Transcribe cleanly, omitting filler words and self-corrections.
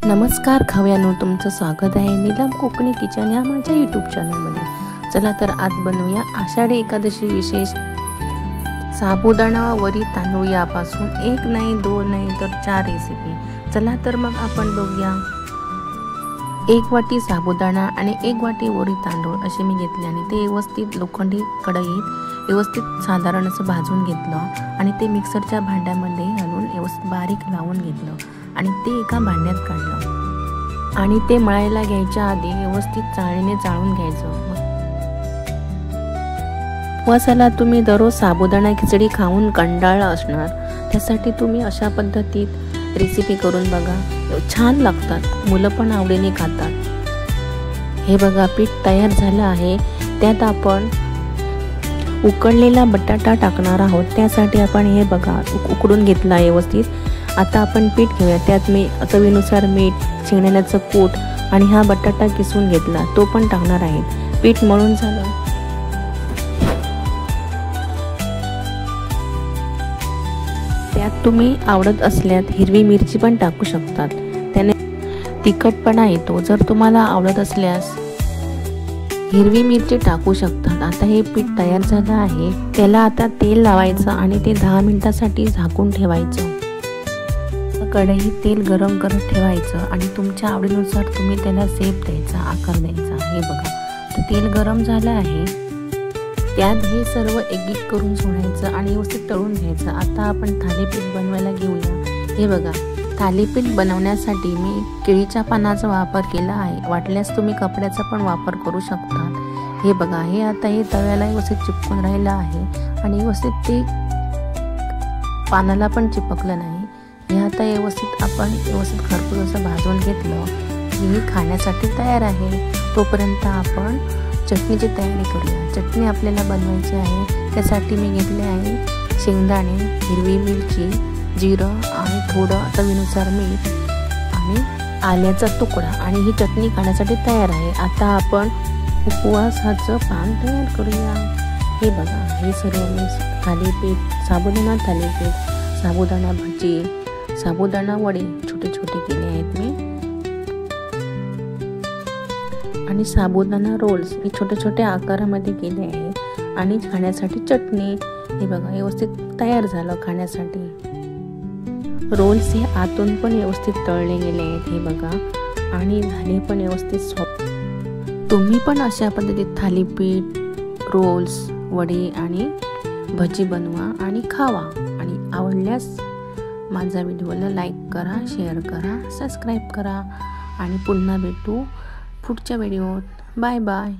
नमस्कार खाव्यानो, तुमचं स्वागत आहे नीलम कोकणी किचन या माझ्या यूट्यूब चॅनलमध्ये। चला तर आज बनवूया आषाढी एकादशी विशेष साबुदाणा वरी तांदूळ यापासून एक नाही दोन नाही तर 4 रेसिपी। चला तर मग आपण बघूया। 1 वाटी साबुदाणा आणि 1 वाटी वरी तांदूळ असे मी घेतले आणि ते व्यवस्थित लोखंडी कढईत व्यवस्थित साधारण असं भाजून घेतलं आणि ते मिक्सरच्या भांड्यामध्ये घालून व्यवस्थित बारीक लावून घेतलं आणि ते एका भांड्यात काढलं आणि ते मळायला घ्यायच्या आधी व्यवस्थित चाळणीने चाळून घ्यायचं। उपवासाला तुम्ही दररोज साबुदाणा खिचडी खाऊन कंटाळला असणार, त्यासाठी तुम्ही अशा पद्धतीत रेसिपी करून बघा, छान लागतात, मुलं पण आवडीने खातात। हे बघा पीठ तयार झालं आहे। त्यात आपण उकडलेला बटाटा टाकणार आहोत। त्यासाठी आपण हे बघा उकडून घेतला आहे व्यवस्थित। आता आपण पीठ घेऊया। त्यात मी चवीनुसार मीठ, शेंगदाण्याचं कूट आणि हा बटाटा किसून घेतला तो पण टाकणार आहे। पीठ मळून झालं। त्यात तुम्ही आवडत असल्यास हिरवी मिरची पण टाकू शकतात, त्याने तिखटपणा येतो। जर तुम्हाला आवडत असल्यास हिरवी मिरची टाकू शकतात। आता हे पीठ तयार झालं आहे। त्याला आता तेल लावायचं आणि ते 10 मिनिटांसाठी झाकून ठेवायचं। कढईत तेल गरम करत ठेवायचं आणि तुमच्या आवडीनुसार तुम्ही त्याला शेप द्यायचा, आकार द्यायचा। हे बघा तर तेल गरम झालं आहे। त्यात हे सर्व एक करून सोडायचं आणि व्यवस्थित तळून घ्यायचं। आता आपण थालीपीठ बनवायला घेऊया। हे बघा थालीपीठ बनवण्यासाठी मी केळीच्या पानाचा वापर केला आहे, वाटल्यास तुम्ही कपड्याचा पण वापर करू शकता। हे बघा हे आता हे तव्याला व्यवस्थित चिपकून राहिलं आहे आणि व्यवस्थित ते पानाला पण चिपकलं नाही। हे आता व्यवस्थित खरपूस असं भाजून घेतलं की हे खाण्यासाठी तयार आहे। तोपर्यंत आपण चटणीची तयारी करूया। चटणी आपल्याला बनवायची आहे। त्यासाठी मी घेतले आहे शेंगदाणे, हिरवी मिरची, जिरं आणि थोडं चवीनुसार मीठ आणि आल्याचा तुकडा आणि ही चटणी खाण्यासाठी तयार आहे। आता आपण उपवासाचं पान तयार करूया। हे बघा हे सर्व मी थालीपीठ, साबुदाणा थालीपीठ, साबुदाणा भजी, साबुदाणा वडे छोटे छोटे केले आहेत मी आणि साबुदाणा रोल्स हे छोटे छोटे आकारामध्ये केले आहे आणि खाण्यासाठी चटणी। हे बघा व्यवस्थित तयार झालं खाण्यासाठी। रोल्स हे आतून पण व्यवस्थित तळले गेले आहेत। हे बघा आणि झाले पण व्यवस्थित सॉफ्ट। तुम्ही पण अशा पद्धतीत थालीपीठ, रोल्स, वडे आणि भजी बनवा आणि खावा आणि आवडल्यास माझा व्हिडिओला लाईक करा, शेअर करा, सबस्क्राईब करा आणि पुन्हा भेटू पुढच्या व्हिडिओत। Bye bye.